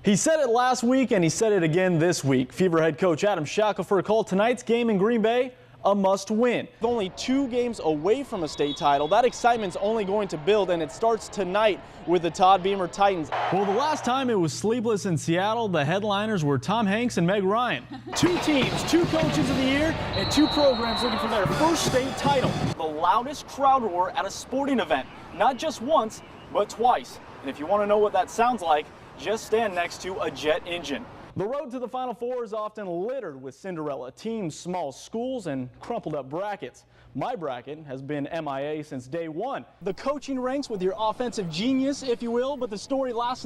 He said it last week and he said it again this week. Fever head coach Adam Shackelford called tonight's game in Green Bay a must-win. Only 2 games away from a state title, that excitement's only going to build, and it starts tonight with the Todd Beamer Titans. Well, the last time it was sleepless in Seattle, the headliners were Tom Hanks and Meg Ryan. 2 teams, 2 coaches of the year, and 2 programs looking for their first state title. The loudest crowd roar at a sporting event, not just once, but twice. And if you want to know what that sounds like, just stand next to a jet engine. The road to the Final Four is often littered with Cinderella teams, small schools, and crumpled up brackets. My bracket has been MIA since day one. The coaching ranks with your offensive genius, if you will, but the story last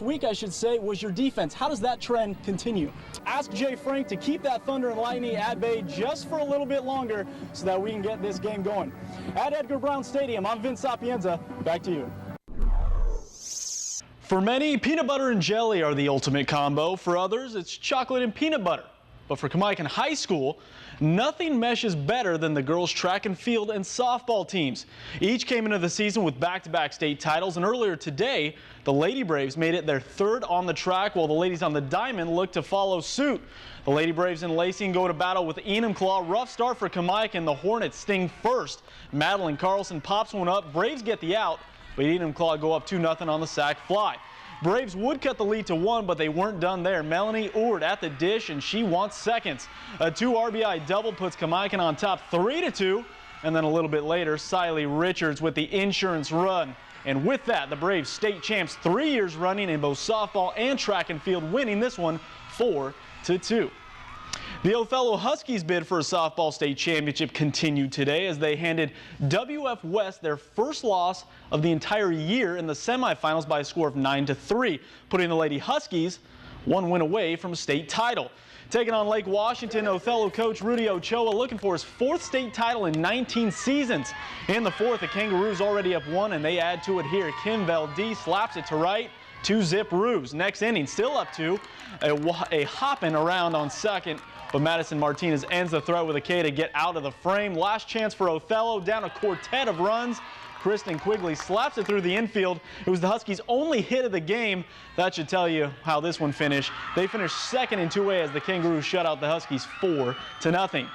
week, I should say, was your defense. How does that trend continue? Ask Jay Frank to keep that Thunder and Lightning at bay just for a little bit longer so that we can get this game going. At Edgar Brown Stadium, I'm Vince Sapienza. Back to you. For many, peanut butter and jelly are the ultimate combo. For others, it's chocolate and peanut butter. But for Kamiakin High School, nothing meshes better than the girls' track and field and softball teams. Each came into the season with back-to-back state titles, and earlier today, the Lady Braves made it their 3rd on the track, while the ladies on the diamond look to follow suit. The Lady Braves in Lacing go to battle with Enumclaw. Rough start for Kamiakin. The Hornets sting first. Madeline Carlson pops one up. Braves get the out, but Enumclaw go up 2-0 on the sac fly. Braves would cut the lead to 1, but they weren't done there. Melanie Ord at the dish, and she wants seconds. A 2 RBI double puts Kamiakin on top 3-2, and then a little bit later, Siley Richards with the insurance run. And with that, the Braves state champs 3 years running in both softball and track and field, winning this one 4-2. The Othello Huskies' bid for a softball state championship continued today as they handed WF West their first loss of the entire year in the semifinals by a score of 9-3, putting the Lady Huskies 1 win away from a state title. Taking on Lake Washington, Othello coach Rudy Ochoa looking for his 4th state title in 19 seasons. In the 4th, the Kangaroos already up 1, and they add to it here. Kim Valdez slaps it to right. 2-zip Roos. Next inning, still up 2. A hopping around on second, but Madison Martinez ends the throw with a K to get out of the frame. Last chance for Othello, down a quartet of runs. Kristen Quigley slaps it through the infield. It was the Huskies' only hit of the game. That should tell you how this one finished. They finished 2nd in 2A as the Kangaroos shut out the Huskies 4-0.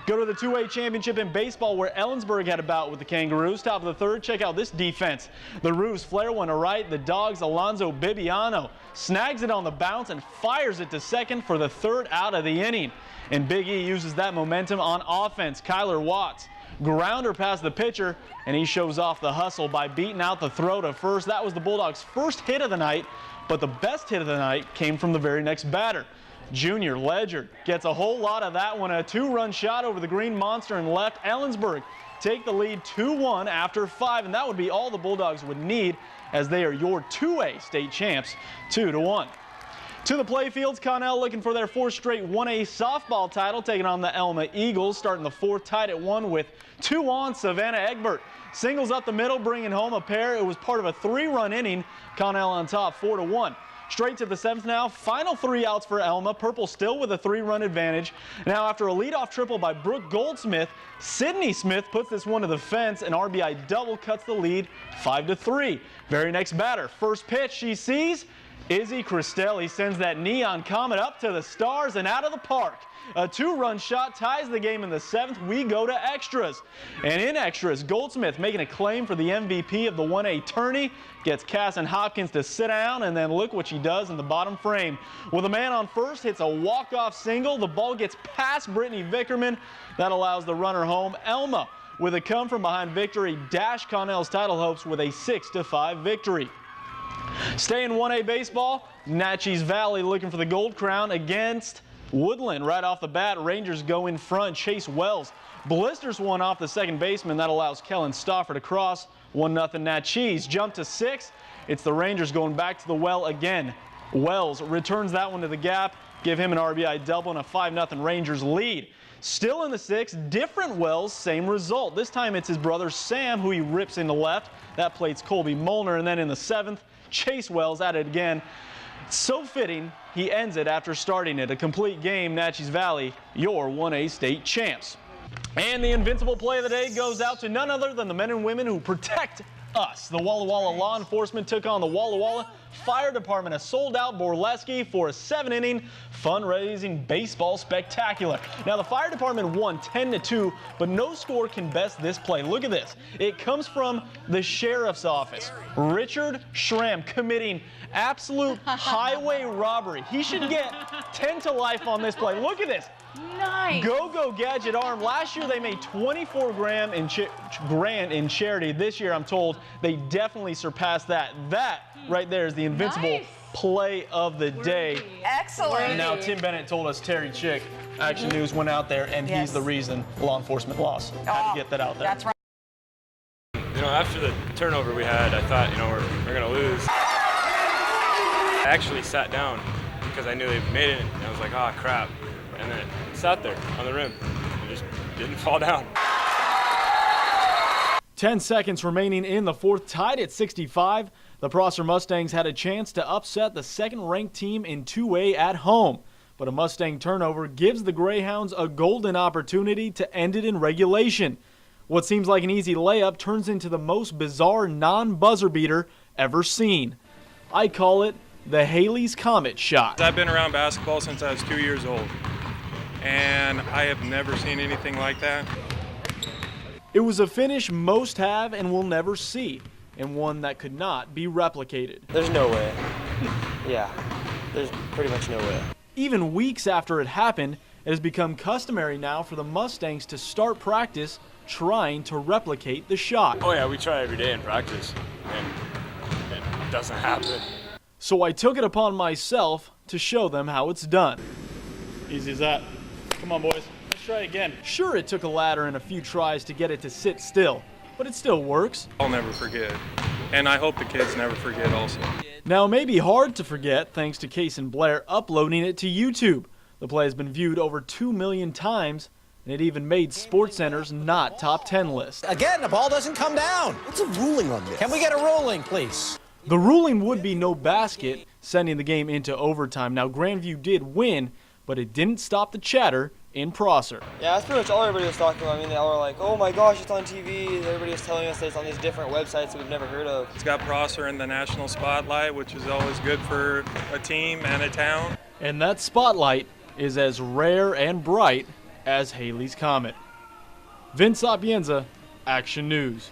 Go to the 2A championship in baseball where Ellensburg had a bout with the Kangaroos. Top of the 3rd, check out this defense. The Roos flare one to right. The Dogs' Alonzo Bibiano snags it on the bounce and fires it to second for the 3rd out of the inning. And Big E uses that momentum on offense. Kyler Watts grounder past the pitcher, and he shows off the hustle by beating out the throw to first. That was the Bulldogs' first hit of the night, but the best hit of the night came from the very next batter. Junior Ledger gets a whole lot of that one. A 2-run shot over the Green Monster and left. Ellensburg take the lead 2-1 after 5, and that would be all the Bulldogs would need as they are your 2A state champs 2-1. To the playfields, Connell looking for their 4th straight 1A softball title, taking on the Elma Eagles, starting the 4th tied at 1 with 2 on. Savannah Egbert singles up the middle, bringing home a pair. It was part of a 3-run inning. Connell on top 4-1. Straight to the 7th now. Final 3 outs for Elma. Purple still with a 3-run advantage. Now after a leadoff triple by Brooke Goldsmith, Sydney Smith puts this one to the fence. An RBI double cuts the lead 5-3. Very next batter. First pitch she sees. Izzy Cristelli sends that neon comet up to the stars and out of the park. A 2-run shot ties the game in the 7th. We go to extras. And in extras, Goldsmith making a claim for the MVP of the 1A tourney. Gets Casson Hopkins to sit down, and then look what she does in the bottom frame. With a man on first, hits a walk-off single. The ball gets past Brittany Vickerman. That allows the runner home. Elma, with a come-from-behind victory, dashed Connell's title hopes with a 6-5 victory. Stay in 1A baseball, Natchez Valley looking for the gold crown against Woodland. Right off the bat, Rangers go in front. Chase Wells blisters one off the second baseman. That allows Kellen Stauffer to cross. 1-0 Natchez. Jump to 6. It's the Rangers going back to the well again. Wells returns that one to the gap. Give him an RBI double and a 5-0 Rangers lead. Still in the 6th, different Wells, same result. This time it's his brother Sam who he rips into left. That plates Colby Molnar. And then in the 7th, Chase Wells at it again. So fitting, he ends it after starting it. A complete game, Natchez Valley, your 1A state champs. And the invincible play of the day goes out to none other than the men and women who protect us. The Walla Walla law enforcement took on the Walla Walla Fire Department, a sold-out burlesque for a 7-inning fundraising baseball spectacular. Now, the Fire Department won 10-2, but no score can best this play. Look at this. It comes from the sheriff's office. Richard Schramm committing absolute highway robbery. He should get 10 to life on this play. Look at this. Nice. Go Gadget Arm. Last year they made 24 grand in charity. This year I'm told they definitely surpassed that. That right there is the invincible play of the day. Excellent. Now Tim Bennett told us Terry Chick, Action News, went out there and he's the reason law enforcement lost. Had to get that out there. That's right. You know, after the turnover we had, I thought, you know, we're going to lose. I actually sat down because I knew they made it, and I was like, oh, crap. And then it sat there on the rim and just didn't fall down. 10 seconds remaining in the fourth, tied at 65. The Prosser Mustangs had a chance to upset the second-ranked team in 2A at home. But a Mustang turnover gives the Greyhounds a golden opportunity to end it in regulation. What seems like an easy layup turns into the most bizarre non-buzzer beater ever seen. I call it the Halley's Comet shot. I've been around basketball since I was 2 years old, and I have never seen anything like that. It was a finish most have and will never see, and one that could not be replicated. There's no way. Yeah, there's pretty much no way. Even weeks after it happened, it has become customary now for the Mustangs to start practice trying to replicate the shot. Oh yeah, we try every day in practice, and it doesn't happen. So I took it upon myself to show them how it's done. Easy as that. Come on, boys. Let's try again. Sure, it took a ladder and a few tries to get it to sit still, but it still works. I'll never forget, and I hope the kids never forget also. Now, it may be hard to forget thanks to Case and Blair uploading it to YouTube. The play has been viewed over 2 million times, and it even made SportsCenter's not top 10 list. Again, the ball doesn't come down. What's a ruling on this? Can we get a ruling, please? The ruling would be no basket, sending the game into overtime. Now, Grandview did win, but it didn't stop the chatter in Prosser. Yeah, that's pretty much all everybody was talking about. I mean, they all were like, oh my gosh, it's on TV. Everybody was telling us that it's on these different websites that we've never heard of. It's got Prosser in the national spotlight, which is always good for a team and a town. And that spotlight is as rare and bright as Halley's Comet. Vince Sapienza, Action News.